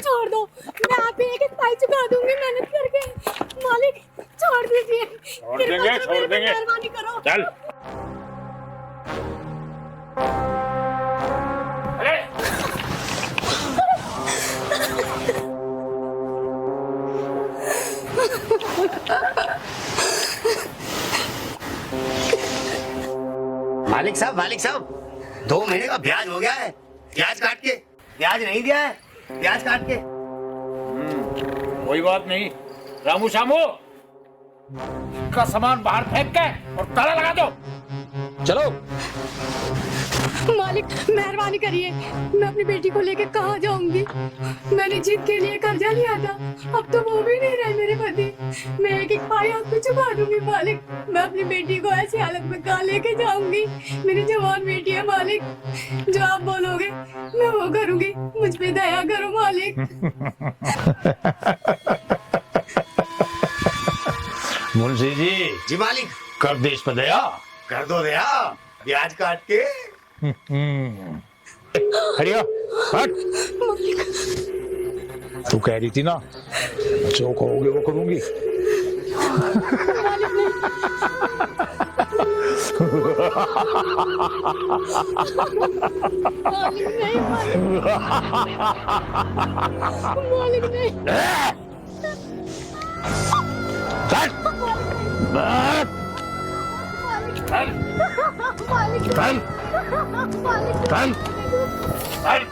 छोड़ दो, मैं आप ही एक एक पाई चुका दूंगी मेहनत करके। मालिक छोड़ दीजिए, छोड़ देंगे, छोड़ देंगे। मेहरबानी करो। चल। अरे मालिक साहब 2 महीने का ब्याज हो गया है। ब्याज काट के, ब्याज नहीं दिया है, ब्याज काट के। कोई बात नहीं रामू शामू, का सामान बाहर फेंक के और ताला लगा दो। चलो। मालिक मेहरबानी करिए, मैं अपनी बेटी को लेके कहाँ जाऊंगी? मैंने जिद के लिए कर्जा लिया था, अब तो वो भी नहीं रहे मेरे पति। मैं एक एक पाई आपको चुका दूंगी मालिक। मैं अपनी बेटी को ऐसी हालत में कहाँ लेके जाऊंगी? मेरी जवान बेटी है मालिक, जो आप बोलोगे मैं वो करूंगी। मुझ पे दया करो मालिक। मुंशी जी। जी मालिक। कर दे इस पर दया। कर दो दया, ब्याज काट के। खड़ी हो, हट। तू कह रही थी ना जो कहोगे वो करूंगी। मालिक नहीं, मालिक नहीं। चल। चल। चल। चल। चल।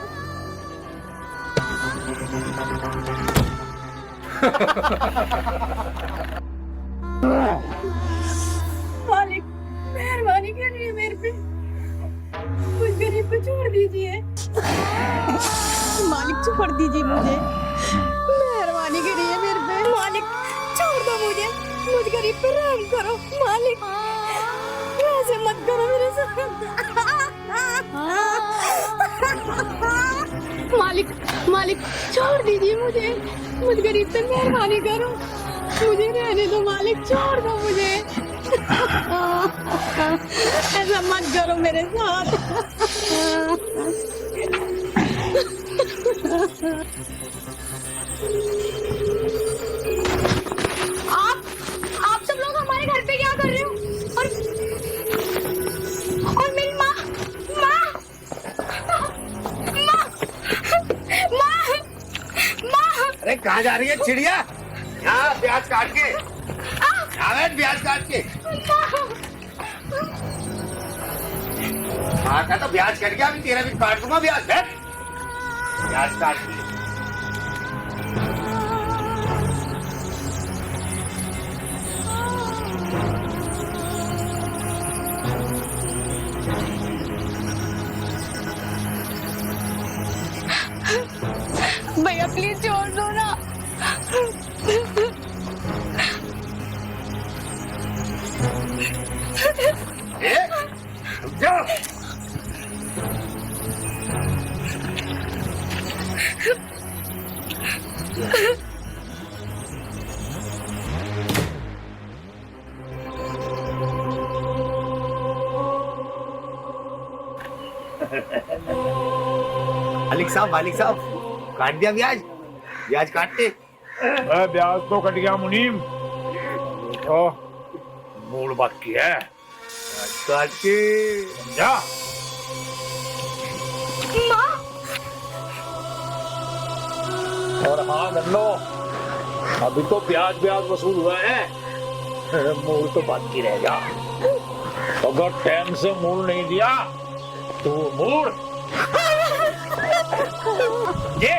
मालिक मेहरबानी करिए मेरे पे, मुझ गरीब को छोड़ दीजिए। मालिक छोड़ दीजिए मुझे, मेहरबानी करिए मेरे पे। मालिक छोड़ दो मुझे, मुझ गरीब पे रहम करो मालिक। ऐसे मत करो मेरे साथ। मालिक मालिक छोड़ दीजिए मुझे, मुझ गरीब पे मेहरबानी करो। मुझे रहने दो मालिक, छोड़ दो मुझे। ऐसा मत करो मेरे साथ। आप सब लोग हमारे घर पे क्या कर रहे हो? और मेरी माँ माँ माँ माँ माँ। अरे कहाँ जा रही है चिड़िया? यहाँ ब्याज काट के, ब्याज काट के। हाँ का तो ब्याज कट गया, अभी तेरा भी काट दूंगा ब्याज। ब्याज काट के। भैया प्लीज छोड़ दो ना। रुक जाओ। मालिक साहब काट दिया ब्याज, ब्याज काटते। ब्याज तो कट गया मुनीम, तो मूड बाकी है। काट के जा। माँ। और हाँ गन्नो, अभी तो ब्याज वसूल हुआ है, मूल तो बाकी रह जा। अगर टाइम से मूल नहीं दिया तो मूल ये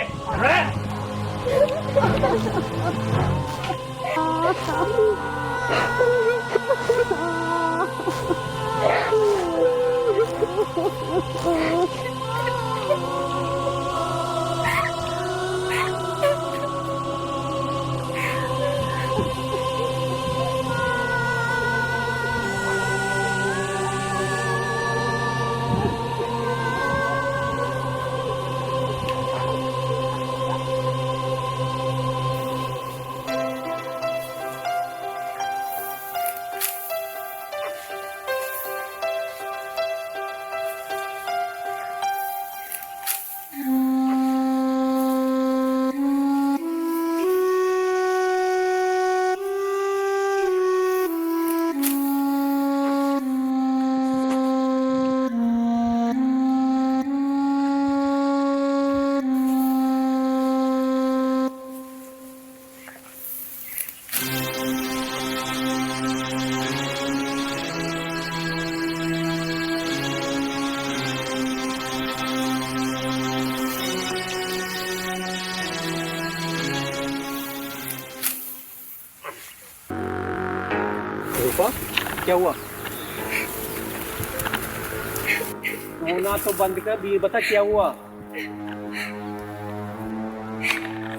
रूपा क्या हुआ? रोना तो बंद कर, वीर बता क्या हुआ?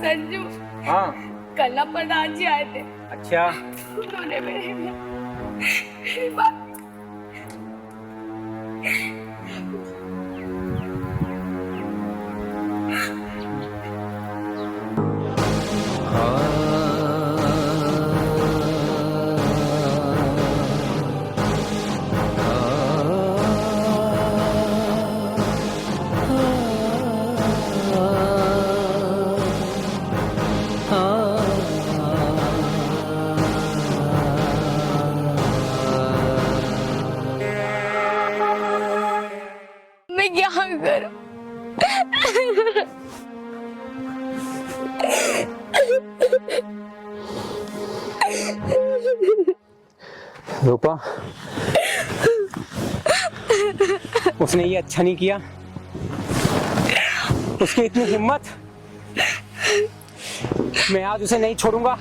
संजू, हाँ कल ना प्रधान जी आए थे। अच्छा, उन्होंने मेरी बात मैं क्या करूं? रूपा उसने ये अच्छा नहीं किया। उसकी इतनी हिम्मत, मैं आज उसे नहीं छोड़ूंगा।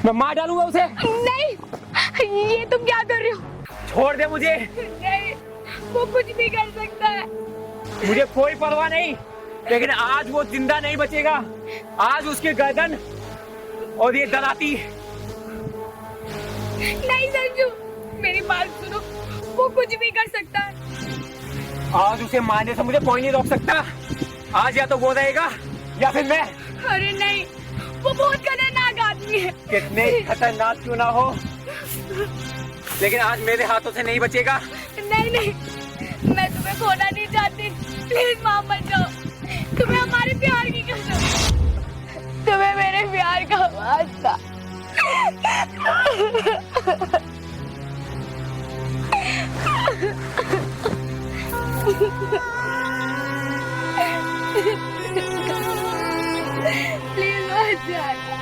मैं मार डालूंगा उसे। नहीं, ये तुम क्या कर रहे हो? छोड़ दे मुझे। नहीं, वो कुछ भी कर सकता है। मुझे कोई परवाह नहीं, लेकिन आज वो जिंदा नहीं बचेगा। आज उसके गर्दन और ये दराती। नहीं संजू, मेरी बात सुनो, वो कुछ भी कर सकता है। आज उसे मारने से मुझे कोई नहीं रोक सकता। आज या तो वो रहेगा या फिर मैं। अरे नहीं, वो बहुत खतरनाक आदमी है। कितने खतरनाक क्यों ना हो, लेकिन आज मेरे हाथों से नहीं बचेगा। नहीं नहीं, मैं तुम्हें खोना नहीं चाहती। प्लीज मां मत जाओ। तुम्हें हमारे प्यार की कसम, तुम्हें मेरे प्यार का वास्ता। प्लीज मत जाना।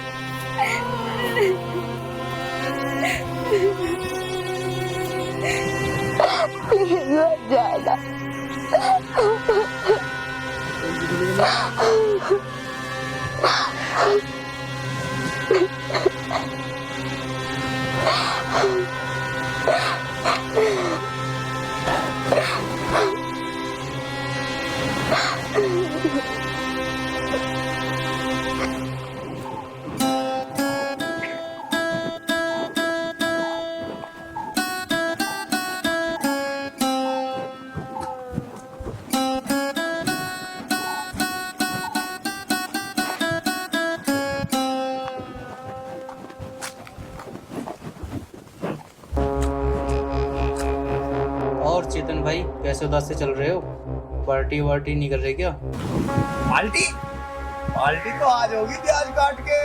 प्लीज मत जाना। और चेतन भाई, कैसे उदास से चल रहे हो? पार्टी वार्टी नहीं कर रहे क्या? पार्टी पार्टी तो आज होगी प्याज काट के।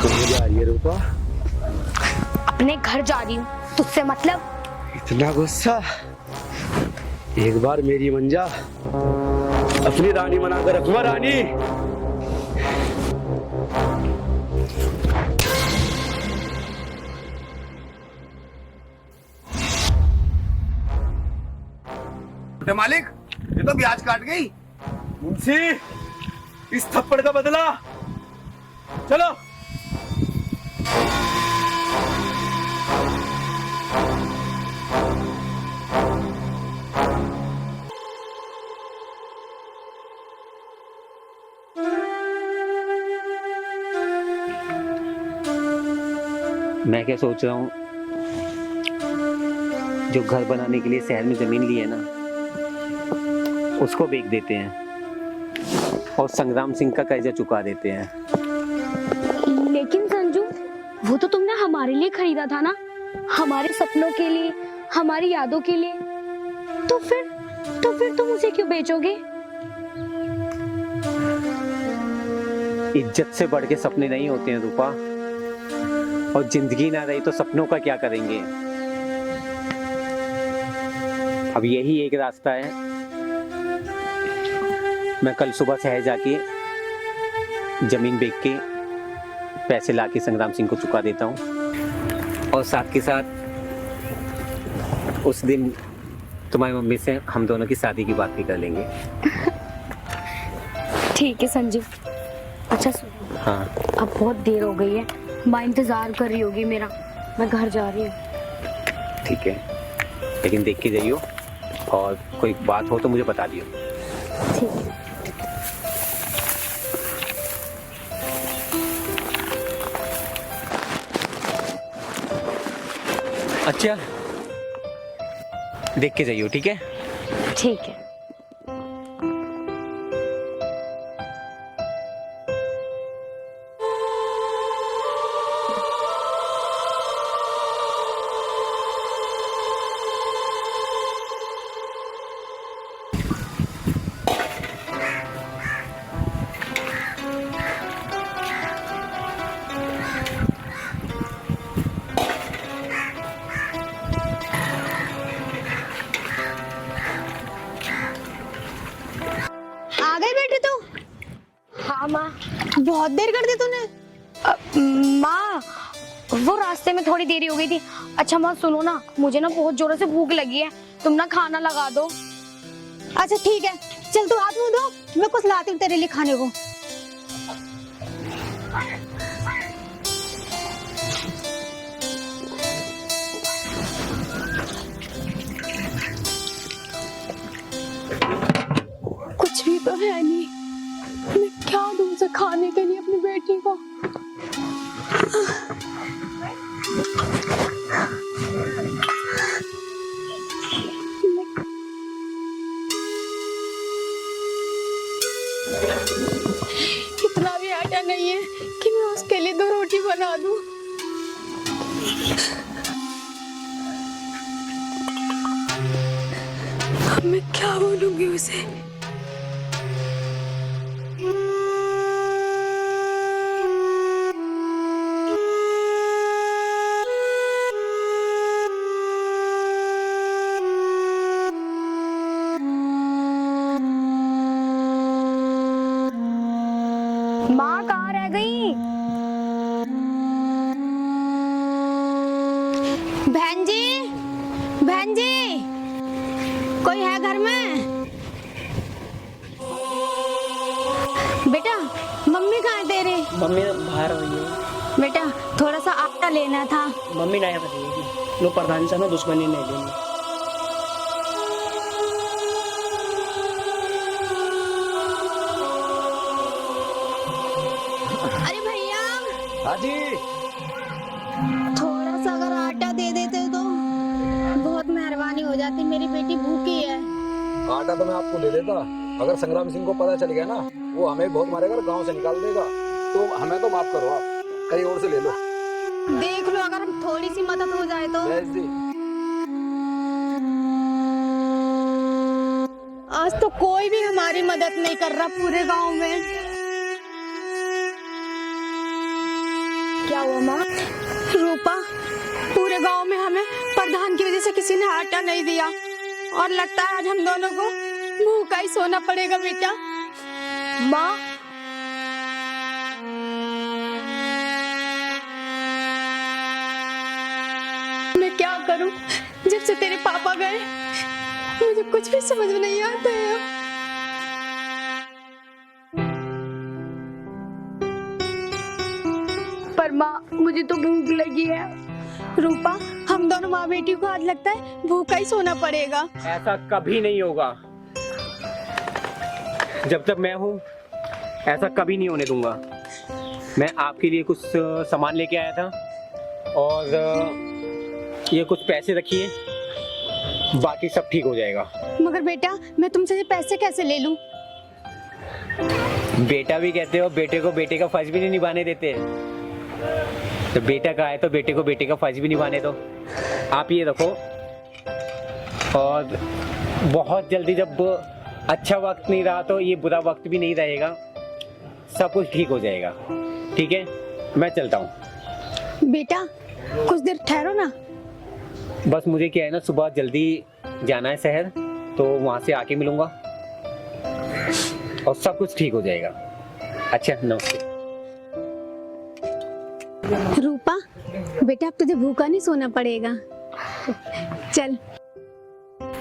कहाँ जा रही है रूपा? अपने घर जा रही हूँ, तुझसे मतलब? इतना गुस्सा? एक बार मेरी मंजा अपनी रानी बनाकर रखवा रानी। मालिक, ये तो प्याज काट गई। मुंशी, इस थप्पड़ का बदला। चलो। मैं क्या सोच रहा हूँ, जो घर बनाने के लिए शहर में जमीन ली है ना, उसको बेच देते हैं और संग्राम सिंह का कर्जा चुका देते हैं। लेकिन संजू, वो तो तुमने हमारे लिए खरीदा था ना, हमारे सपनों के लिए, हमारी यादों के लिए। तो फिर तुम उसे क्यों बेचोगे? इज्जत से बढ़ के सपने नहीं होते हैं रूपा, और जिंदगी ना रही तो सपनों का क्या करेंगे। अब यही एक रास्ता है, मैं कल सुबह शहर जाके जमीन बेच के पैसे लाके संग्राम सिंह को चुका देता हूँ, और साथ के साथ उस दिन तुम्हारी मम्मी से हम दोनों की शादी की बात भी कर लेंगे। ठीक है संजीव। अच्छा सुनो, हाँ अब बहुत देर हो गई है, माँ इंतजार कर रही होगी मेरा, मैं घर जा रही हूँ। ठीक है, लेकिन देख के जाइयो और कोई बात हो तो मुझे बता दियो। ठीक है। अच्छा, देख के जाइयो, ठीक है? ठीक है। आ गई बेटे तू? हाँ माँ। बहुत देर कर दी तूने। माँ, वो रास्ते में थोड़ी देरी हो गई थी। अच्छा माँ सुनो ना, मुझे ना बहुत जोरों से भूख लगी है, तुम ना खाना लगा दो। अच्छा ठीक है, चल तू हाथ मुंह धो, मैं कुछ लाती हूँ तेरे लिए खाने को। कुछ भी तो है नहीं, मैं क्या दूं उसे खाने के लिए अपनी बेटी को। इतना भी आटा नहीं है कि मैं उसके लिए 2 रोटी बना दूं। अब मैं क्या बोलूंगी उसे। माँ कहाँ रह गई? बहन जी, बहन जी, कोई है घर में? बेटा, मम्मी कहाँ है तेरे? मम्मी बाहर हुई है। बेटा, थोड़ा सा आटा लेना था। मम्मी नहीं बताइएगी, लो प्रधान से ना दुश्मनी नहीं देंगे। अरे भैया, हाँ जी। थोड़ा सा अगर आटा दे देते तो बहुत मेहरबानी हो जाती, मेरी बेटी भूखी है। आटा तो मैं आपको दे देता, अगर संग्राम सिंह को पता चल गया ना, वो हमें बहुत मारेगा और गांव से निकाल देगा। तो हमें तो माफ करो, आप कहीं और से ले लो। देख लो, अगर थोड़ी सी मदद हो जाए तो। जयेश जी, आज तो कोई भी हमारी मदद नहीं कर रहा पूरे गांव में। क्या हुआ माँ? रूपा, पूरे गांव में हमें प्रधान की वजह से किसी ने आटा नहीं दिया और लगता है आज हम दोनों को भूखा ही सोना पड़ेगा बेटा। माँ, मैं क्या करूं? जब से तेरे पापा गए मुझे कुछ भी समझ में नहीं आता है। पर माँ मुझे तो भूख लगी है। रूपा, हम दोनों माँ बेटी को आज लगता है भूखा ही सोना पड़ेगा। ऐसा कभी नहीं होगा, जब तक मैं हूँ ऐसा कभी नहीं होने दूंगा। मैं आपके लिए कुछ सामान लेके आया था और ये कुछ पैसे रखिए, बाकी सब ठीक हो जाएगा। मगर बेटा, मैं तुमसे ये पैसे कैसे ले लूं? बेटा भी कहते हो, बेटे को बेटे का फर्ज भी नहीं निभाने देते। तो बेटा का है तो बेटे को बेटे का फर्ज भी निभाने दो। आप ये रखो, और बहुत जल्दी जब अच्छा वक्त नहीं रहा तो ये बुरा वक्त भी नहीं रहेगा, सब कुछ ठीक हो जाएगा। ठीक है, मैं चलता हूँ। बेटा, कुछ देर ठहरो ना। बस मुझे क्या है ना, सुबह जल्दी जाना है शहर, तो वहाँ से आके मिलूंगा और सब कुछ ठीक हो जाएगा। अच्छा, नमस्ते। रूपा, बेटा अब तुझे भूखा नहीं सोना पड़ेगा। चल।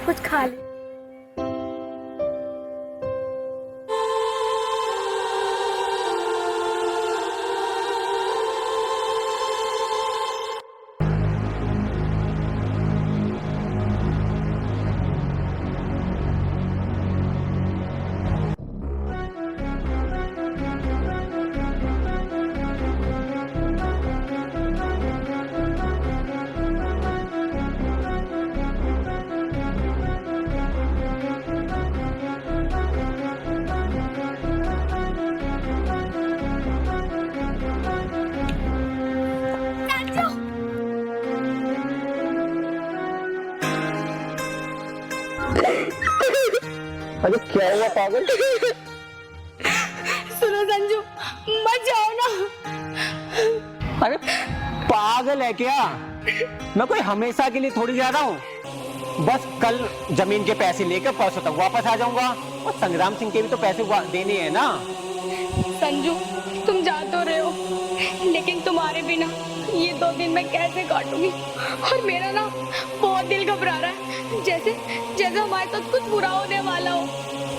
कुछ खा ले। अरे क्या हुआ पागल? सुनो संजू, मत जाओ ना। अरे पागल है क्या? मैं कोई हमेशा के लिए थोड़ी जा रहा हूँ। बस कल जमीन के पैसे लेकर परसों तक वापस आ जाऊंगा। और संग्राम सिंह के भी तो पैसे देने हैं ना। संजू, तुम जा तो रहे हो, लेकिन तुम्हारे बिना ये 2 दिन मैं कैसे काटूंगी? और मेरा ना बहुत दिल घबरा रहा है, जैसे जैसे हमारे साथ कुछ बुरा होने वाला हो।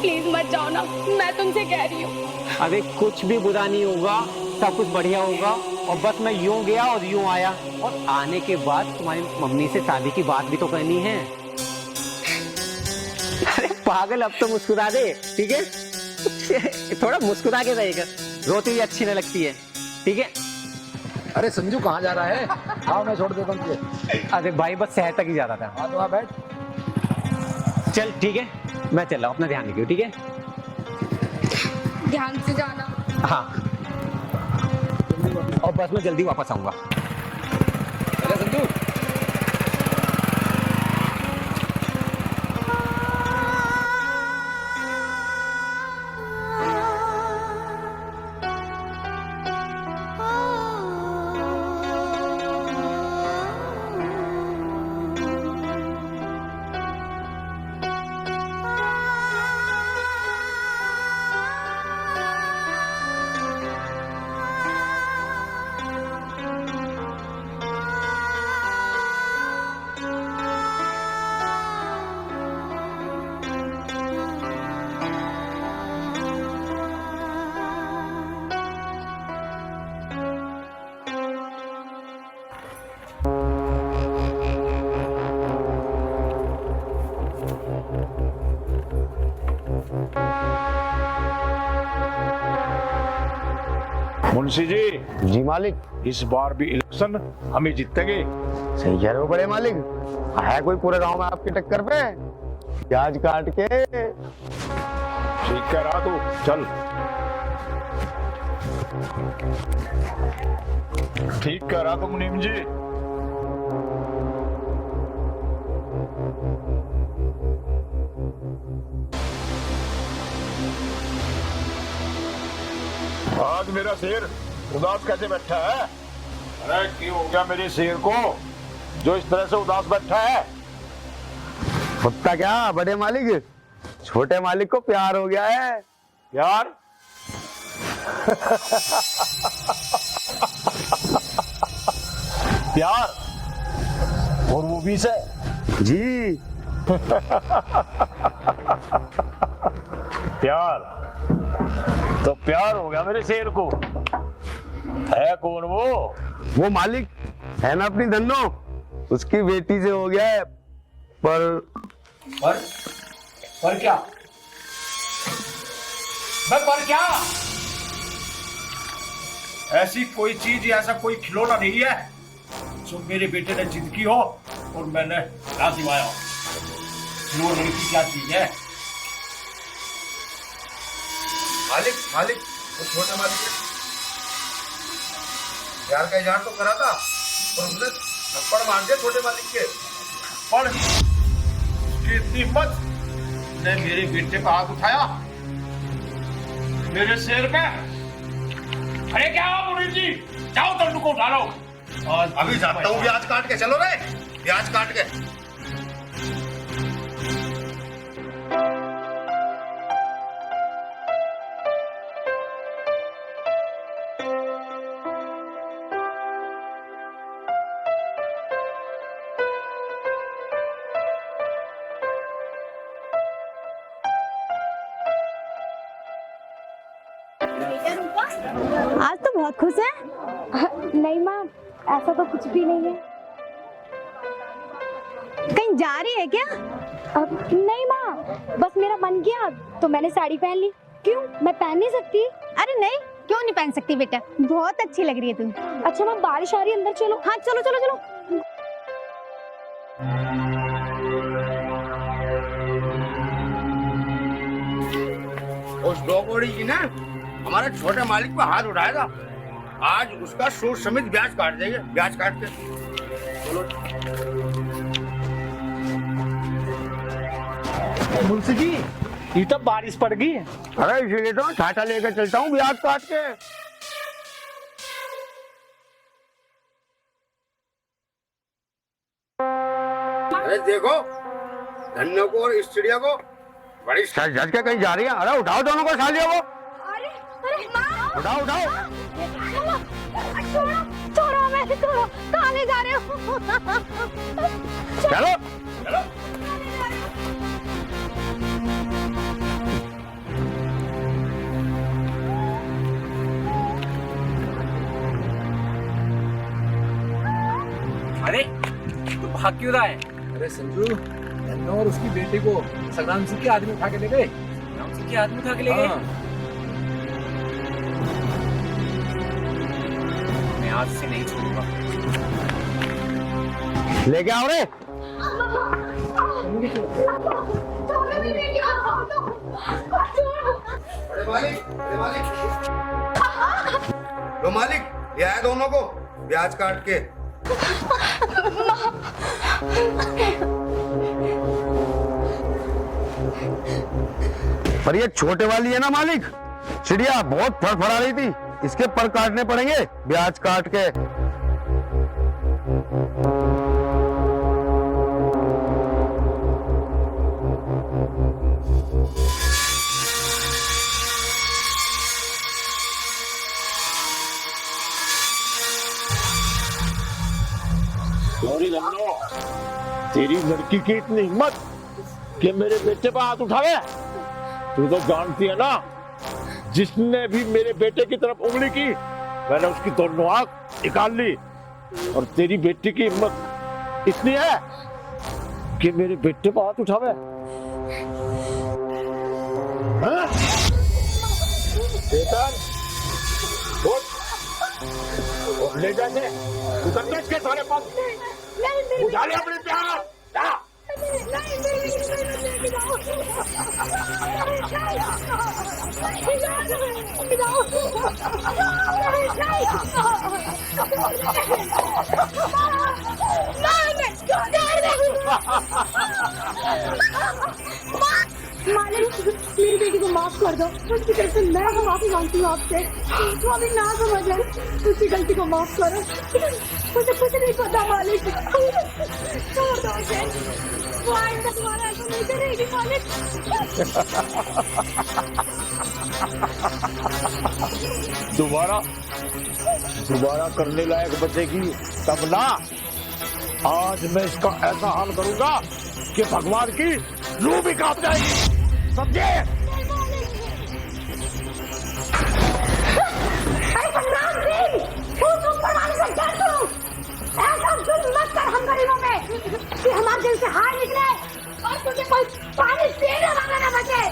प्लीज मत जाओ ना, मैं तुमसे कह रही हूँ। अरे कुछ भी बुरा नहीं होगा, सब कुछ बढ़िया होगा। और बस मैं यूं गया और यूं आया, और आने के बाद तुम्हारी मम्मी से शादी की बात भी तो करनी है। अरे पागल, अब तो मुस्कुरा दे, ठीक है? थोड़ा मुस्कुरा के रहेगा, रोती हुई अच्छी नहीं लगती है, ठीक है? अरे संजू कहाँ जा रहा है? हाँ मैं छोड़ देता हूँ तुझे। अरे भाई बस शहर तक ही जाता था। हाँ तो वहाँ बैठ। चल ठीक है, मैं चल रहा हूँ, अपना ध्यान रखियो, ठीक है? ध्यान से जाना। हाँ, और बस मैं जल्दी वापस आऊंगा। चले संजू। मुंशी जी, जी मालिक। इस बार भी इलेक्शन हमें जीतेंगे। सही कह रहे हो बड़े मालिक। है कोई पूरे गांव में आपकी टक्कर पे? प्याज काट के। ठीक कह रहा तू, चल। ठीक कह रहा तू मुनीम जी। आज मेरा शेर उदास कैसे बैठा है? अरे क्यों हो गया मेरे शेर को जो इस तरह से उदास बैठा है? होता क्या बड़े मालिक, छोटे मालिक को प्यार हो गया है। यार प्यार, और वो भी से? जी। प्यार तो प्यार हो गया मेरे शेर को। है कौन वो? वो मालिक है ना अपनी धन्नो, उसकी बेटी से हो गया है। पर क्या? पर क्या? ऐसी कोई चीज या ऐसा कोई खिलौना नहीं है जो मेरे बेटे ने जिद की हो और मैंने ना दिवाया हो। वो लड़की क्या चीज है? मालिक मालिक, वो छोटे मालिक ने प्यार का इजहार तो करा था और उसने थप्पड़ मार दिया छोटे मालिक के। पर उसकी इतनी हिम्मत ने मेरे बेटे पर हाथ उठाया, मेरे शेर पे। अरे क्या हुआ मुनीम जी? जाओ दंडू को उठा लो। अभी जाता हूँ, प्याज काट के चलो रे, प्याज काट के। बहुत खुश हैं? नहीं माँ, ऐसा तो कुछ भी नहीं है। कहीं जा रही है क्या? नहीं माँ, बस मेरा मन किया तो मैंने साड़ी पहन ली। क्यों, मैं पहन नहीं सकती? अरे नहीं, क्यों नहीं पहन सकती बेटा, बहुत अच्छी लग रही है तुम। अच्छा माँ, बारिश आ रही है, अंदर चलो। हाँ चलो चलो चलो। उस डोगोड़ी जी ने हमारे छोटे मालिक पे हाथ उठाया था, आज उसका सूद समेत ब्याज काट देंगे, ब्याज काट के। चलो मुंशी जी, ये तो बारिश पड़ गई। अरे इसीलिए तो छाता लेकर चलता हूँ ब्याज काट के। अरे देखो, धन्नो को और इस चिड़िया को बड़ी सज धज के कहीं जा रही है। अरे उठाओ दोनों को सालियों को। अरे अरे माँ, उठाओ उठाओ। छोड़ो छोड़ो, मैं छोड़ो, कहाँ ले जा रहे हो? चलो चलो। अरे तू भाग क्यों रहा है? अरे संजू, धन्नो और उसकी बेटी को संग्राम सिंह के आदमी उठा के ले गए। संग्राम सिंह के आदमी उठा के ले गए? हाँ। मैं आज से नहीं छोड़ूंगा। लेके आओ रे। लो मालिक, ये आए दोनों को ब्याज काट के। पर ये छोटे वाली है ना मालिक, चिड़िया बहुत फड़फड़ा रही थी, इसके पर काटने पड़ेंगे ब्याज काट के। तेरी लड़की की इतनी हिम्मत कि मेरे बेटे पर हाथ उठावे। तू तो जानती है ना, जिसने भी मेरे बेटे की तरफ उंगली की मैंने उसकी दोनों आंख निकाल ली। और तेरी बेटी की हिम्मत इतनी है कि मेरे बेटे पर हाथ उठावे। हाँ? चेतन, उठ और ले जाते उतर के सारे पास उठा ले अपने प्यार। मालिक, मेरी बेटी को माफ कर दो, उसकी तरफ से मैं माफी मांगती हूँ आपसे। वो अभी ना समझे, उसकी गलती को माफ करो। मुझे कुछ नहीं पता मालिक, छोड़ दो उसे। वो आइंदा तुम्हारा ऐसा नहीं करेगी मालिक। दोबारा करने लायक बचेगी तब ना। आज मैं इसका ऐसा हाल करूंगा कि भगवान की रूह भी कांप जाएगी, समझे? संग्राम सिंह, तू ऊपर वाले से डर तू। ऐसा जुल्म मत कर हम गरीबों में कि हमारे दिल से हार निकले और तुझे कोई पानी पीने वाला न बचे।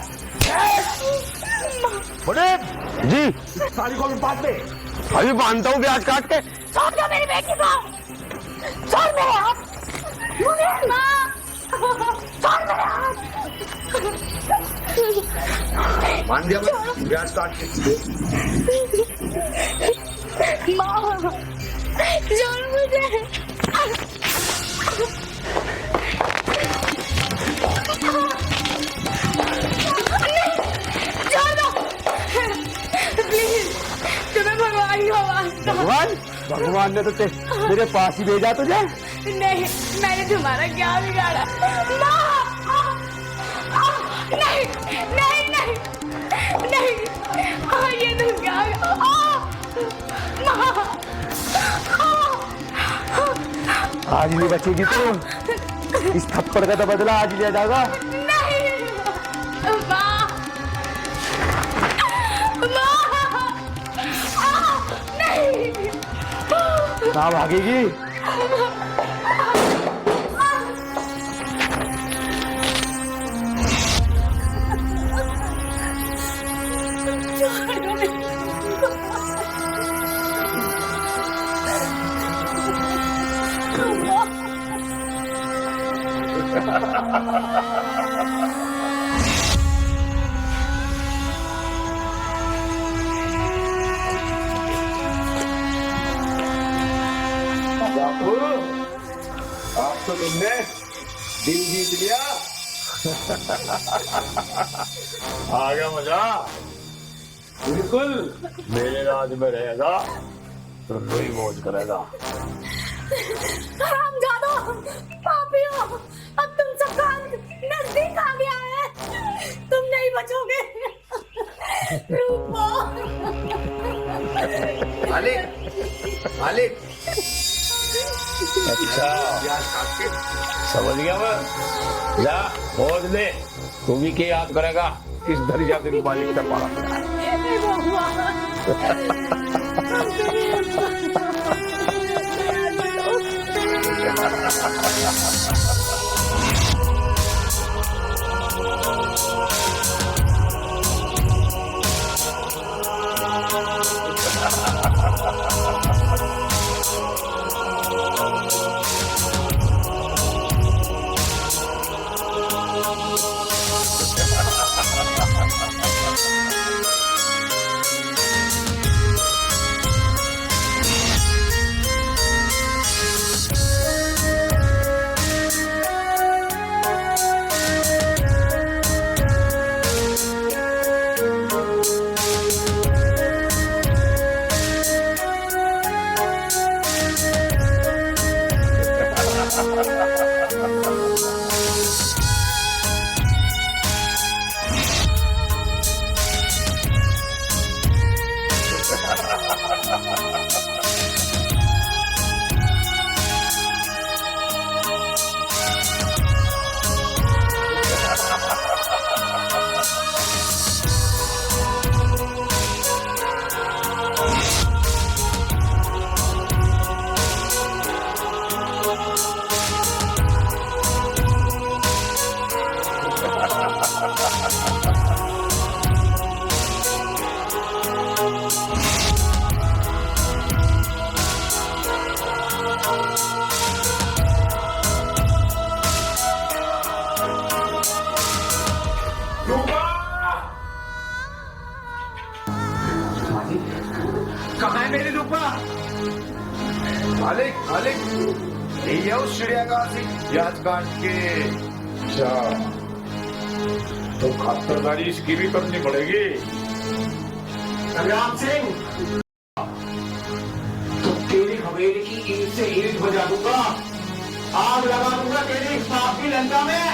बड़े जी, सारी को भी बात में अभी बांधता हूँ ब्याज काट के। छोड़ दो मेरी बेटी को, छोड़ मेरे हाथ। मुझे माँ, छोड़ मेरे हाथ। मान दिया मैं ब्याज काट के। माँ, छोड़ मुझे। छोड़ दो प्लीज, तुम्हें भगवान को वास्ता। भगवान, भगवान ने तो मेरे पास ही भेजा तुझे। नहीं, मैंने तुम्हारा क्या बिगाड़ा? नहीं नहीं नहीं नहीं, ये तुम क्या? आज नहीं बचेगी तू, इस थप्पड़ का तो बदला आज लिया जाएगा। नहीं माँ, माँ, नहीं। कहाँ भागेगी? बापू, आप तो तुमने दिल जीत लिया। आ गया मजा। बिल्कुल मेरे राज में रहेगा तो रोई मौज करेगा। हरामजादो, पापियों, अब तुम सबका अंत नजदीक आ गया है। तुम नहीं बचोगे। रूपो। मालिक अच्छा ब्याज काट के समझ गया मैं। जा खोज ले, तू भी क्या याद करेगा किस दरिया से मालिक का पाला पड़ा है। हे भगवान। कहाँ है मेरी रूपा? मालिक यही है उस चिड़ियाघर से ब्याज काट के। अच्छा तो खातरदारी इसकी भी करनी पड़ेगी। संग्राम सिंह, तो तेरी हवेली की ईंट से ईंट बजा दूंगा, आग लगा दूंगा तेरी इस पाप की लंका में।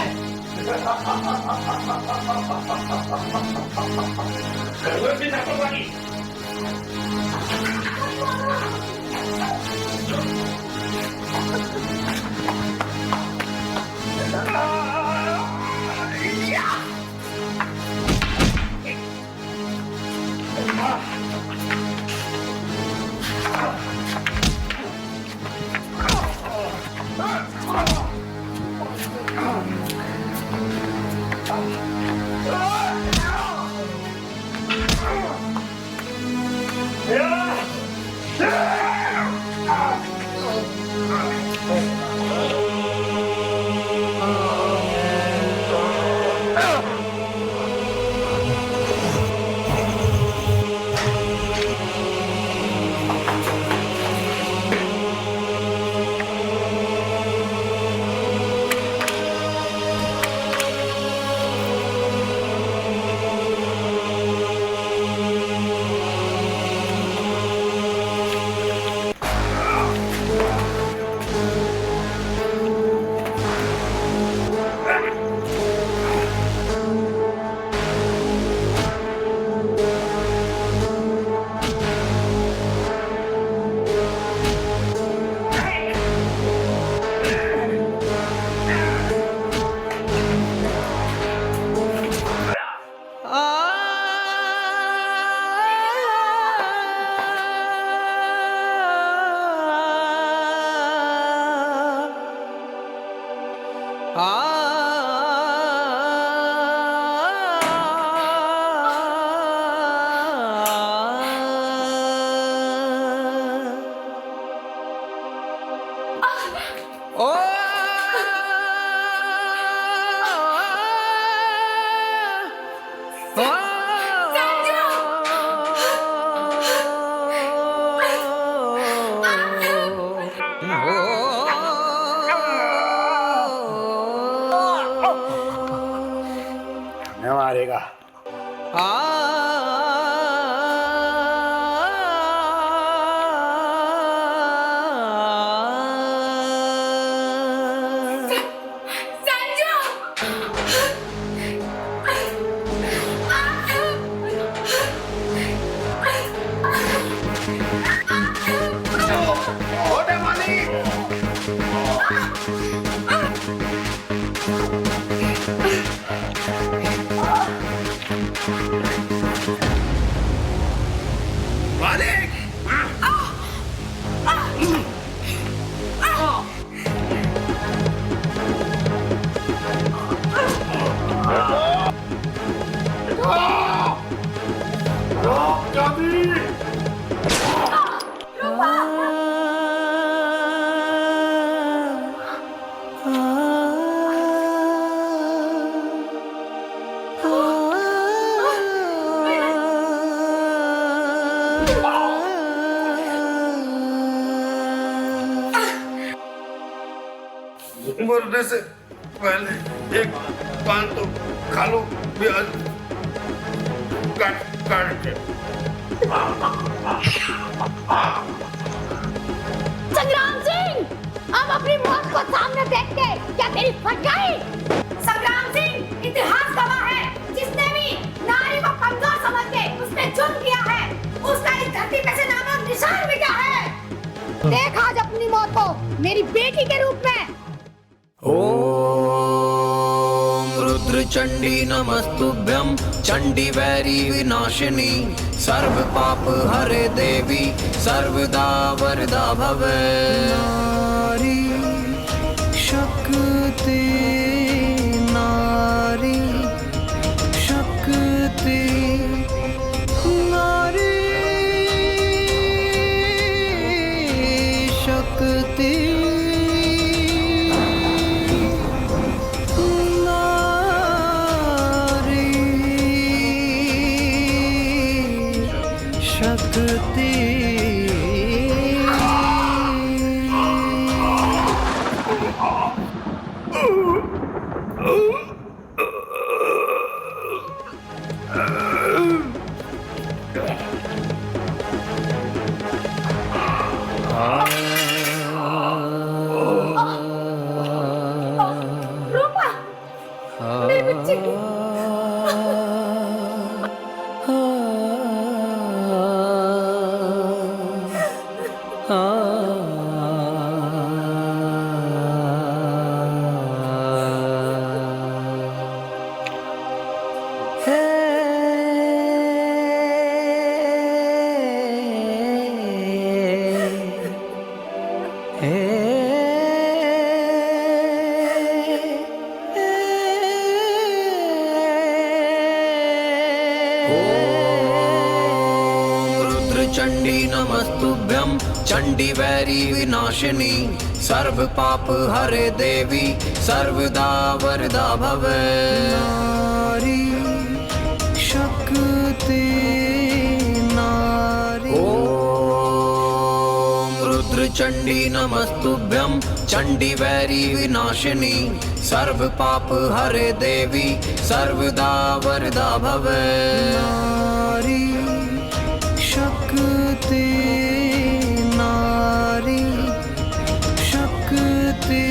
मैं मारेगा। छोटे मालिक मालिक मरने से पहले एक पान तो खा लो प्याज काट काट के। संग्राम सिंह, अब अपनी मौत को सामने देख के क्या तेरी फट गई? संग्राम सिंह इतिहास गवाह है, जिसने भी नारी को कमजोर समझ के उसने जुर्म किया है, उसका इस धरती पे से नाम और निशान मिटा है। देख आज अपनी मौत को मेरी बेटी के रूप में। ओम रुद्र चंडी नमस्तुभ्यं चंडी वैरी विनाशिनी सर्व पाप हरे देवी सर्वदा वरदा भवे। नारी शक्ति नारी शक्ति नारी शक्ति रूपा, मेरी बच्ची की चंडी नमस्तुभ्यं चंडी वैरी विनाशिनी सर्व पाप हरे देवी सर्वदा वरदा भवे। नारी शक्ति नारी ओम रुद्र चंडी नमस्तुभ्यं चंडी वैरी विनाशिनी सर्व पाप हरे देवी सर्वदा वरदा भवे। नारी शक्ति नारी शक्ति